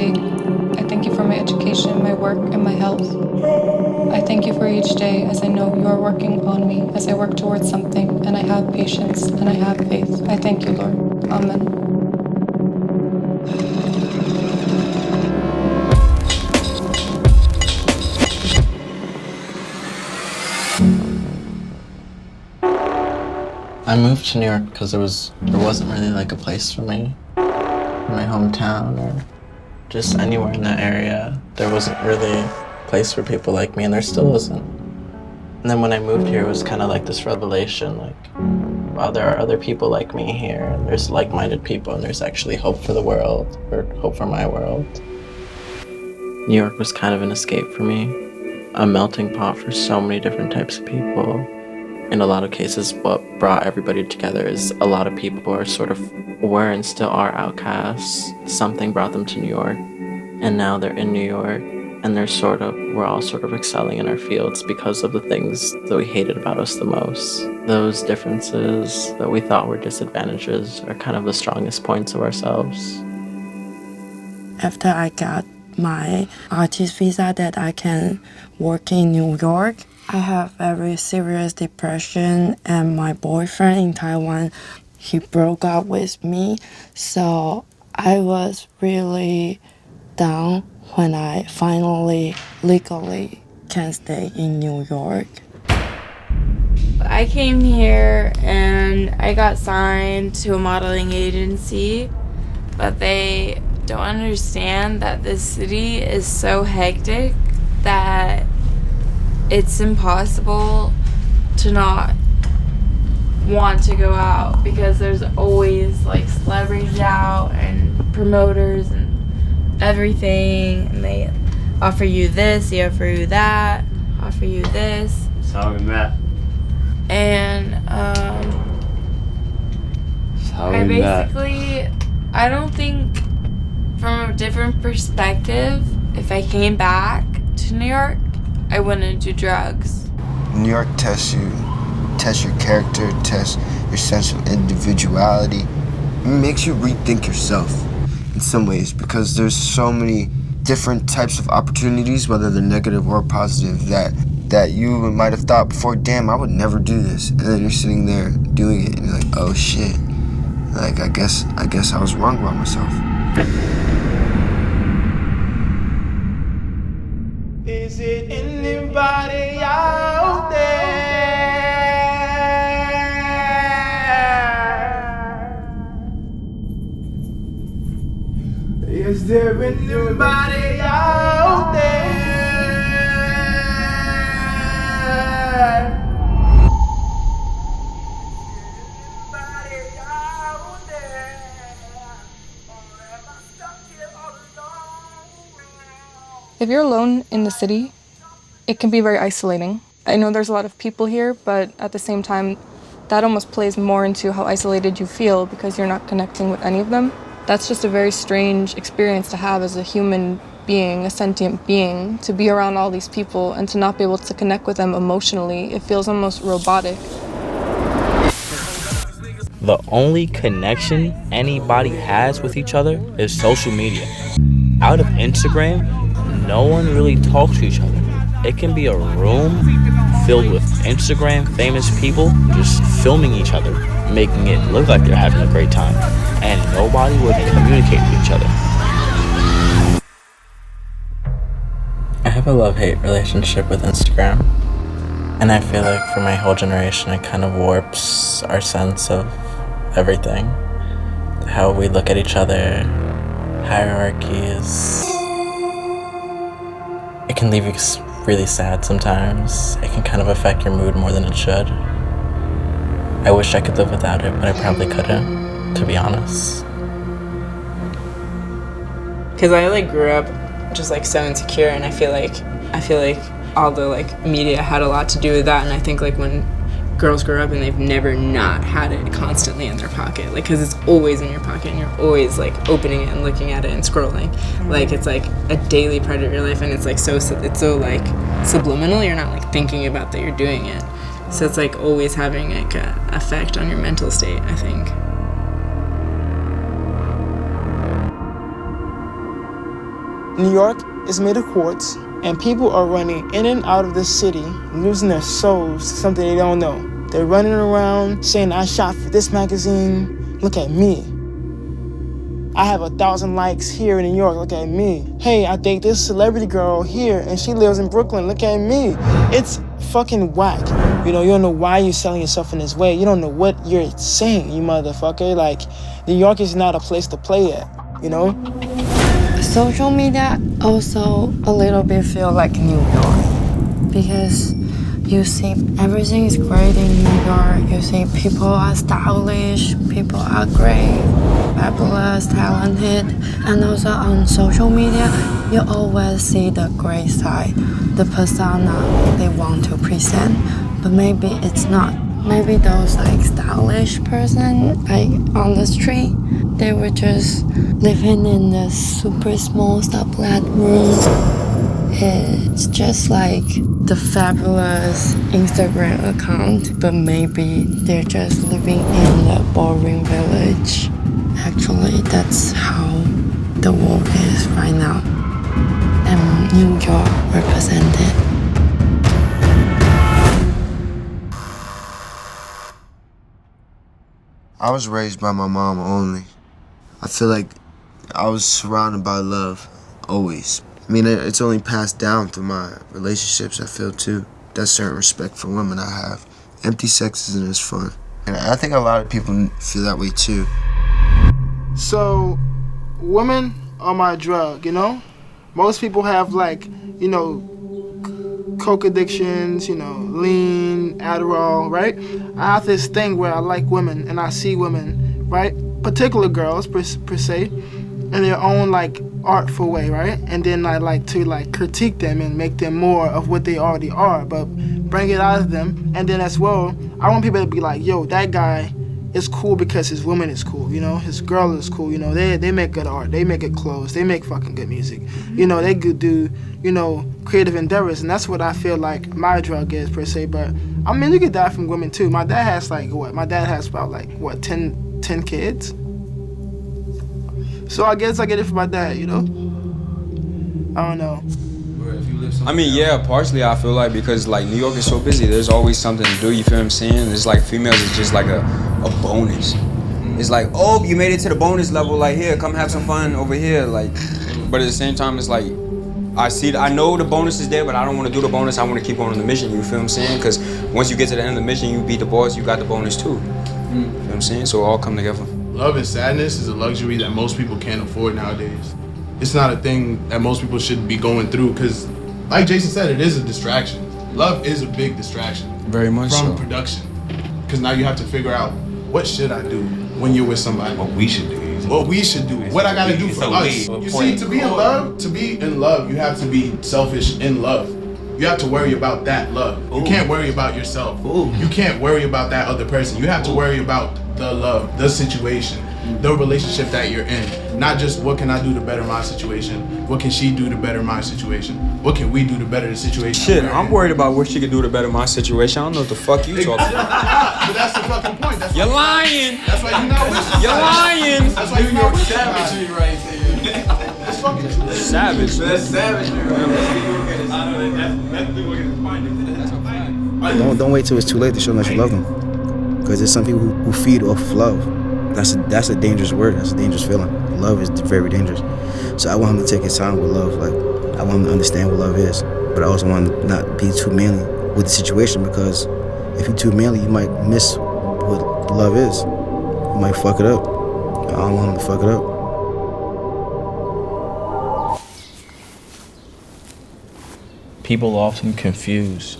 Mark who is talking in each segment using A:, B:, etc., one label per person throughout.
A: take. I thank you for my education, my work, and my health. I thank you for each day as I know you are working on me as I work towards something, and I have patience and I have faith. I thank you, Lord. Amen.
B: I moved to New York because there wasn't really like a place for me in my hometown or just anywhere in that area. There wasn't really a place for people like me, and there still isn't. And then when I moved here, it was kind of like this revelation, like, wow, there are other people like me here, and there's like-minded people, and there's actually hope for the world, or hope for my world. New York was kind of an escape for me, a melting pot for so many different types of people. In a lot of cases, what brought everybody together is a lot of people who are sort of were and still are outcasts. Something brought them to New York, and now they're in New York, and we're all sort of excelling in our fields because of the things that we hated about us the most. Those differences that we thought were disadvantages are kind of the strongest points of ourselves.
C: After I got my artist visa that I can work in New York, I have very serious depression, and my boyfriend in Taiwan, he broke up with me. So I was really down when I finally legally can stay in New York.
D: I came here and I got signed to a modeling agency, but they don't understand that this city is so hectic that it's impossible to not want to go out because there's always like celebrities out and promoters and everything, and they offer you this, they offer you that, offer you this.
E: So how we met.
D: And I don't think from a different perspective, if I came back to New York, I wouldn't do drugs.
F: New York tests you, tests your character, tests your sense of individuality. It makes you rethink yourself in some ways because there's so many different types of opportunities, whether they're negative or positive, that you might have thought before, damn, I would never do this. And then you're sitting there doing it and you're like, oh shit. Like, I guess I was wrong about myself.
G: Is it anybody out there? Is there anybody out there?
A: If you're alone in the city, it can be very isolating. I know there's a lot of people here, but at the same time, that almost plays more into how isolated you feel because you're not connecting with any of them. That's just a very strange experience to have as a human being, a sentient being, to be around all these people and to not be able to connect with them emotionally. It feels almost robotic.
H: The only connection anybody has with each other is social media. Out of Instagram, no one really talks to each other. It can be a room filled with Instagram famous people just filming each other, making it look like they're having a great time, and nobody would communicate with each other.
B: I have a love-hate relationship with Instagram, and I feel like for my whole generation it kind of warps our sense of everything. How we look at each other, hierarchies. It can leave you really sad sometimes. It can kind of affect your mood more than it should. I wish I could live without it, but I probably couldn't, to be honest.
I: Because I grew up just so insecure, and I feel like all the media had a lot to do with that. And I think when girls grow up and they've never not had it constantly in their pocket, because it's always in your pocket and you're always opening it and looking at it and scrolling. It's a daily part of your life, and it's so subliminal. You're not thinking about that you're doing it, so it's always having a effect on your mental state, I think.
G: New York is made of quartz, and people are running in and out of the city, losing their souls to something they don't know. They're running around saying, I shot for this magazine, look at me. I have 1,000 likes here in New York, look at me. Hey, I date this celebrity girl here, and she lives in Brooklyn, look at me. It's fucking whack. You know, you don't know why you're selling yourself in this way. You don't know what you're saying, you motherfucker. Like, New York is not a place to play at, you know?
C: Social media also a little bit feel like New York because you see everything is great in New York. You see people are stylish, people are great, fabulous, talented. And also on social media, you always see the great side, the persona they want to present. But maybe it's not. Maybe those like stylish person like on the street, they were just living in the super small sublet room. It's just like the fabulous Instagram account, but maybe they're just living in the boring village. Actually, that's how the world is right now. And New York represented.
F: I was raised by my mom only. I feel like I was surrounded by love, always. I mean, it's only passed down through my relationships, I feel, too. That certain respect for women I have. Empty sex isn't as fun. And I think a lot of people feel that way, too.
G: So, women are my drug, you know? Most people have, like, you know, coke addictions, you know, lean, Adderall, right? I have this thing where I like women and I see women, right? Particular girls, per se, in their own, like, artful way, right? And then I like to, like, critique them and make them more of what they already are, but bring it out of them. And then as well, I want people to be like, yo, that guy is cool because his woman is cool, you know? His girl is cool, you know? They make good art, they make good clothes, they make fucking good music. You know, they could do, you know, creative endeavors, and that's what I feel like my drug is, per se. But, I mean, you get that from women, too. My dad has, like, what? My dad has about, like, what, 10 kids? So I guess I get it from my dad, you know? I don't know.
E: I mean, yeah, partially I feel like because like New York is so busy, there's always something to do, you feel what I'm saying? It's like females is just like a bonus. It's like, oh, you made it to the bonus level, like here, come have some fun over here, like. But at the same time, it's like, I know the bonus is there, but I don't want to do the bonus, I want to keep on the mission, you feel what I'm saying? Because once you get to the end of the mission, you beat the boss, you got the bonus too. You know what I'm saying? So it all come together.
J: Love and sadness is a luxury that most people can't afford nowadays. It's not a thing that most people should be going through because, like Jason said, it is a distraction. Love is a big distraction.
E: Very much
J: from
E: so.
J: production. Because now you have to figure out, what should I do when you're with somebody?
K: What we should do.
J: What we should do. What I gotta do for us. You see, to be in love, you have to be selfish in love. You have to worry about that love. You can't worry about yourself. You can't worry about that other person. You have to worry about the love, the situation, the relationship that you're in. Not just what can I do to better my situation, what can she do to better my situation, what can we do to better the situation.
E: Shit, I'm worried about what she could do to better my situation. I don't know what the fuck you talking about.
J: But that's the fucking point. That's
E: You're lying.
J: That's why you're not with somebody.
E: You're lying.
J: That's why you're not with savagery right there. That's fucking true.
E: Savage.
K: That's savagery.
L: Don't wait till it's too late to show them that you love them. Because there's some people who feed off of love. That's a dangerous word. That's a dangerous feeling. Love is very dangerous. So I want him to take his time with love. Like, I want him to understand what love is. But I also want him to not be too manly with the situation, because if you're too manly, you might miss what love is. You might fuck it up. I don't want him to fuck it up.
H: People often confuse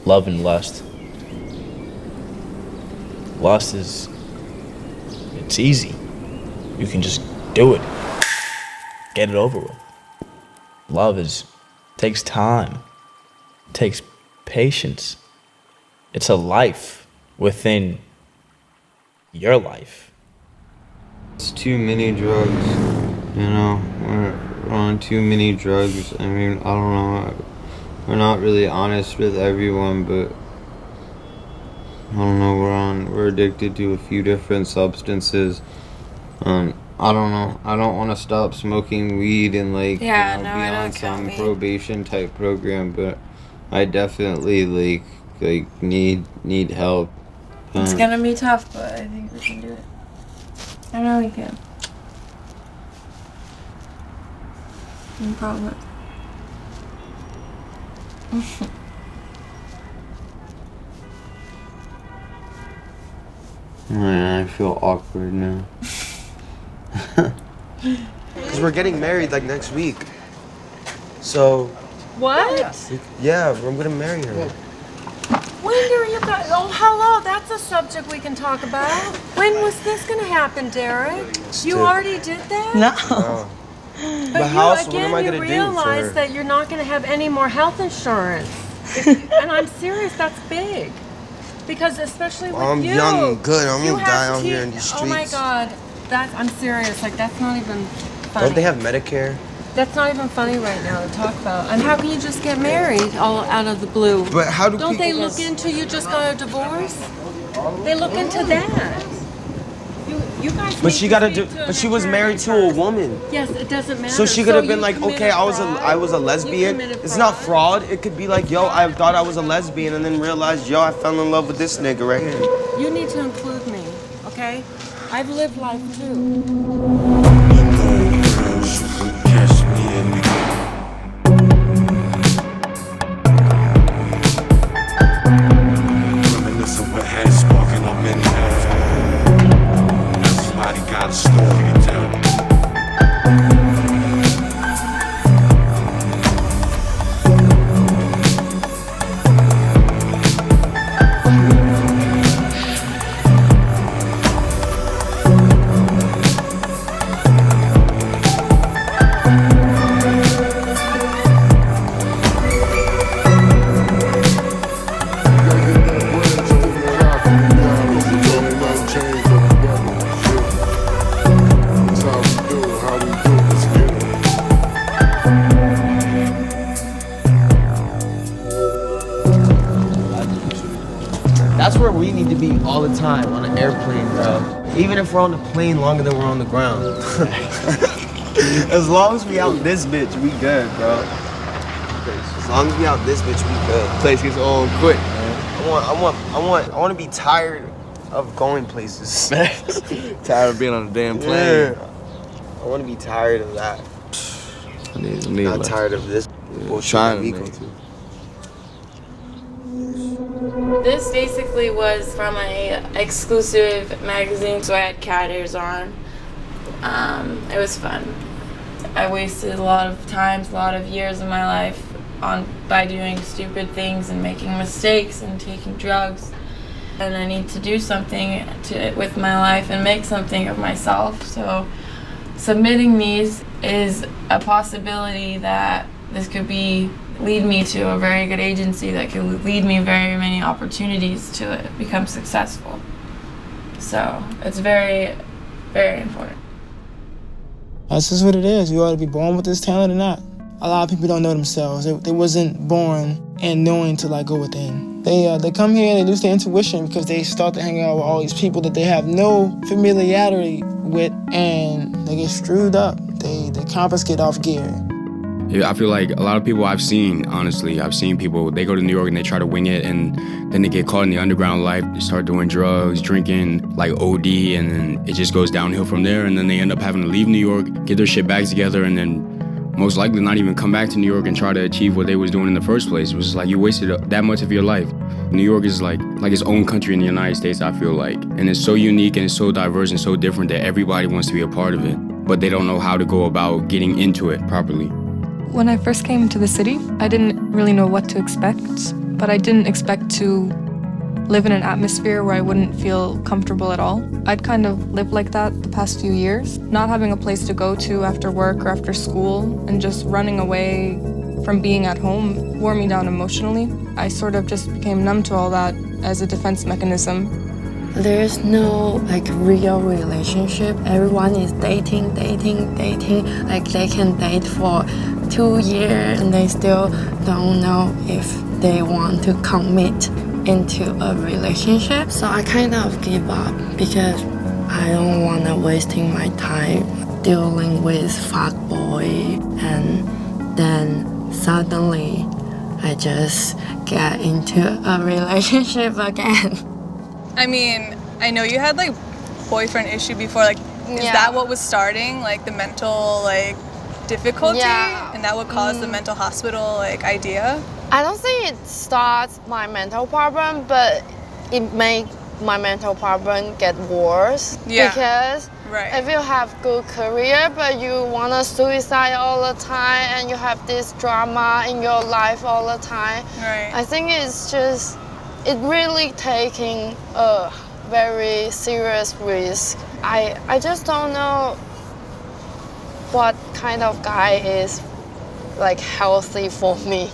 H: love and lust. Lust it's easy. You can just do it. Get it over with. Love takes time, takes patience. It's a life within your life.
M: It's too many drugs, you know, we're on too many drugs. I mean, I don't know, we're not really honest with everyone, but I don't know, we're addicted to a few different substances. I don't know. I don't want to stop smoking weed and like be on some probation type program, but I definitely like need help.
D: It's gonna be tough, but I think we can do it. I know we can. No problem.
M: I feel awkward now.
F: Because we're getting married like next week. So,
K: What?
F: yeah, I'm gonna marry her.
K: When are you guys? Oh, hello. That's a subject we can talk about. When was this going to happen, Derek? You already did that?
F: No. But how else, what am I gonna do for
K: realize
F: her?
K: that you're not going to have any more health insurance. And I'm serious, that's big. Because especially with
F: I'm
K: you.
F: young and good. I'm
K: you
F: gonna die
K: have
F: out here in these streets.
K: Oh my God. I'm serious. Like, that's not even funny.
F: Don't they have Medicare?
K: That's not even funny right now to talk about. And how can you just get married all out of the blue?
F: But how do
K: Don't they
F: people
K: look into you just got a divorce? They look into that. You guys.
F: But she gotta do. But she was married to a woman.
K: Yes, it doesn't matter.
F: So she could have been
K: you
F: like,
K: committed
F: okay, I was
K: fraud.
F: a lesbian. It's not fraud. It could be like, yo, I thought I was a lesbian and then realized, yo, I fell in love with this nigga right here.
K: You need to include me, okay? I've lived life too.
N: Got a story to tell.
F: That's where we need to be all the time, on an airplane, bro. Even if we're on the plane longer than we're on the ground. As long as we out this bitch, we good, bro. As long as we out this bitch, we good.
J: Place gets old quick, man.
F: I want to be tired of going places.
J: Tired of being on a damn plane.
F: Yeah. I want to be tired of that. Not tired of this bullshit that we go through.
D: This basically was from a exclusive magazine, so I had cat ears on. It was fun. I wasted a lot of times, a lot of years of my life by doing stupid things and making mistakes and taking drugs. And I need to do something with my life and make something of myself. So submitting these is a possibility that this could lead me to a very good agency that could lead me very many opportunities to become successful. So it's very, very important.
G: That's just what it is. You ought to be born with this talent or not. A lot of people don't know themselves. They wasn't born and knowing to go within. They come here and they lose their intuition because they start to hang out with all these people that they have no familiarity with, and they get screwed up. They confiscate off gear.
E: Yeah, I feel like a lot of people I've seen people, they go to New York and they try to wing it, and then they get caught in the underground life. They start doing drugs, drinking, like OD, and then it just goes downhill from there, and then they end up having to leave New York, get their shit back together, and then most likely not even come back to New York and try to achieve what they was doing in the first place. It was like you wasted that much of your life. New York is like its own country in the United States, I feel like. And it's so unique and it's so diverse and so different that everybody wants to be a part of it, but they don't know how to go about getting into it properly.
A: When I first came to the city, I didn't really know what to expect, but I didn't expect to live in an atmosphere where I wouldn't feel comfortable at all. I'd kind of lived like that the past few years, not having a place to go to after work or after school, and just running away from being at home wore me down emotionally. I sort of just became numb to all that as a defense mechanism.
C: There's no real relationship. Everyone is dating. Like they can date for 2 years and they still don't know if they want to commit into a relationship. So I kind of give up because I don't want to wasting my time dealing with fuckboy, and then suddenly I just get into a relationship again.
O: I mean, I know you had like boyfriend issue before. Like, is that what was starting? Like the mental like difficulty, and that would cause the mental hospital like idea?
P: I don't think it starts my mental problem, but it makes my mental problem get worse. Because if you have good career, but you wanna suicide all the time, and you have this drama in your life all the time, I think it's just, it really taking a very serious risk. I just don't know what kind of guy is like healthy for me.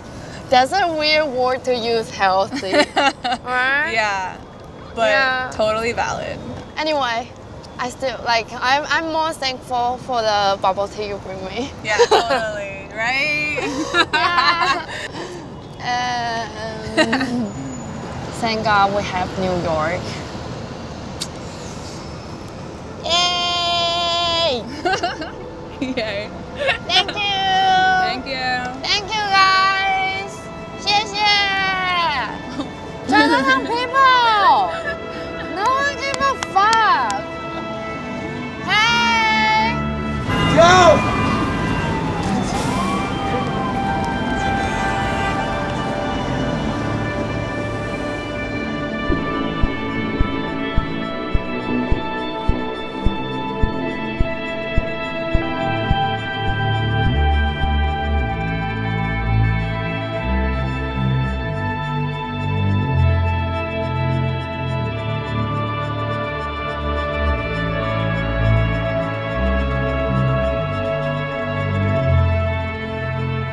P: That's a weird word to use, healthy, right?
O: Yeah, but totally valid.
P: Anyway, I still like, I'm more thankful for the bubble tea you bring me.
O: Yeah, totally, right?
P: Thank God we have New York. Yay!
O: Yay.
P: Thank you!
O: Thank you!
P: Thank you guys! 谢谢! Chinatown people! No one give a fuck! Hey!
E: Yo!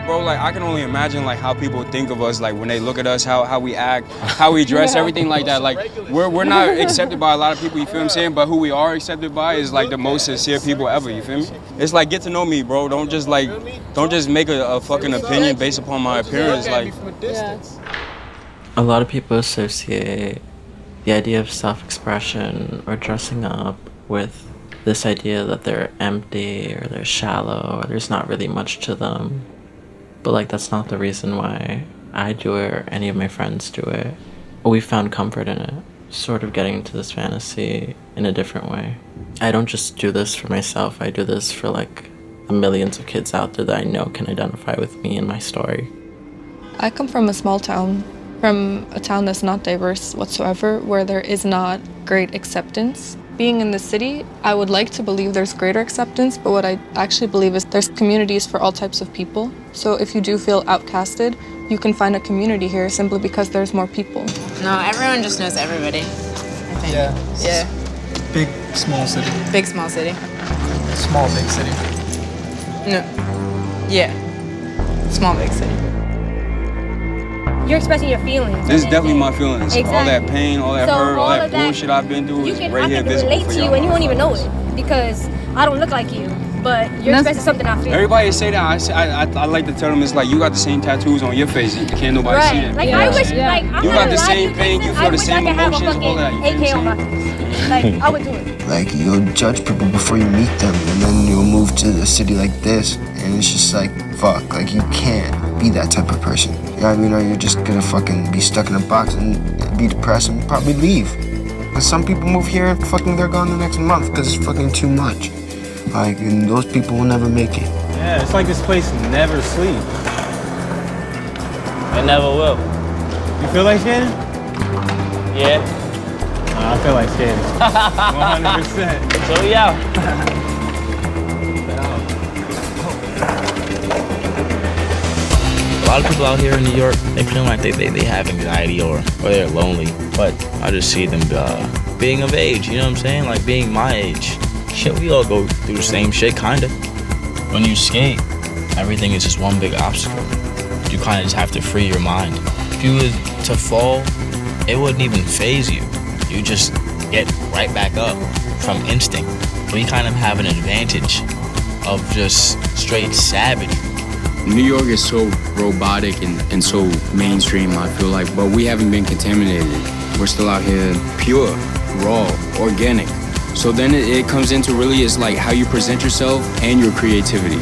E: Bro, like I can only imagine like how people think of us, like when they look at us, how we act, how we dress, everything like that. Like we're not accepted by a lot of people, you feel what I'm saying? But who we are accepted by is like the most sincere people ever, you feel me? It's like, get to know me, bro. Don't just make a fucking opinion based upon my appearance. Like,
B: A lot of people associate the idea of self-expression or dressing up with this idea that they're empty or they're shallow or there's not really much to them. But like, that's not the reason why I do it or any of my friends do it. We found comfort in it, sort of getting into this fantasy in a different way. I don't just do this for myself, I do this for like the millions of kids out there that I know can identify with me and my story.
A: I come from a small town, from a town that's not diverse whatsoever, where there is not great acceptance. Being in the city, I would like to believe there's greater acceptance, but what I actually believe is there's communities for all types of people. So if you do feel outcasted, you can find a community here simply because there's more people.
I: No, everyone just knows everybody, I think. Yeah.
Q: Big, small city.
I: Big, small city.
Q: Small, big city.
I: No. Yeah. Small, big city.
R: You're expressing your feelings.
E: this is definitely my feelings.
R: Exactly.
E: All that pain, all that hurt, all that bullshit I've been through is right here visible
R: relate
E: for
R: to you
E: y'all.
R: and you won't even know it because I don't look like you, but you're expressing something I feel.
E: Everybody say that. I like to tell them it's like you got the same tattoos on your face. Can't nobody see it.
R: Like I wish, like I'm
E: you
R: not
E: got the
R: gonna lie to
E: same
R: you,
E: pain. You
R: Jason.
E: feel the same
R: I wish I could
E: emotions. All that.
R: have a fucking AK on my face. Like I would do it.
F: Like, you'll judge people before you meet them, and then you'll move to a city like this, and it's just like, fuck, like, you can't be that type of person. You know what I mean? Or you're just gonna fucking be stuck in a box and be depressed and probably leave. Because some people move here and fucking they're gone the next month because it's fucking too much. Like, and those people will never make it.
S: Yeah, it's like this place never sleeps. It never will. You feel like Shannon?
H: Yeah.
S: I feel like Shannon. 100%.
H: So we out. A lot of people out here in New York, they feel like they have anxiety or they're lonely. But I just see them being of age, you know what I'm saying? Like being my age. Shit, we all go through the same shit, kinda. When you skate, everything is just one big obstacle. You kind of just have to free your mind. If you were to fall, it wouldn't even faze you. You just get right back up from instinct. We kind of have an advantage of just straight savage.
T: New York is so robotic and so mainstream, I feel like, but we haven't been contaminated. We're still out here pure, raw, organic. So then it comes into really is like how you present yourself and your creativity.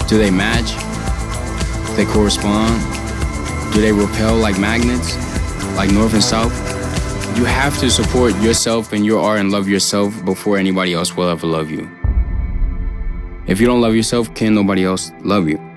T: Do they match? Do they correspond? Do they repel like magnets? Like north and south? You have to support yourself and your art and love yourself before anybody else will ever love you. If you don't love yourself, can nobody else love you?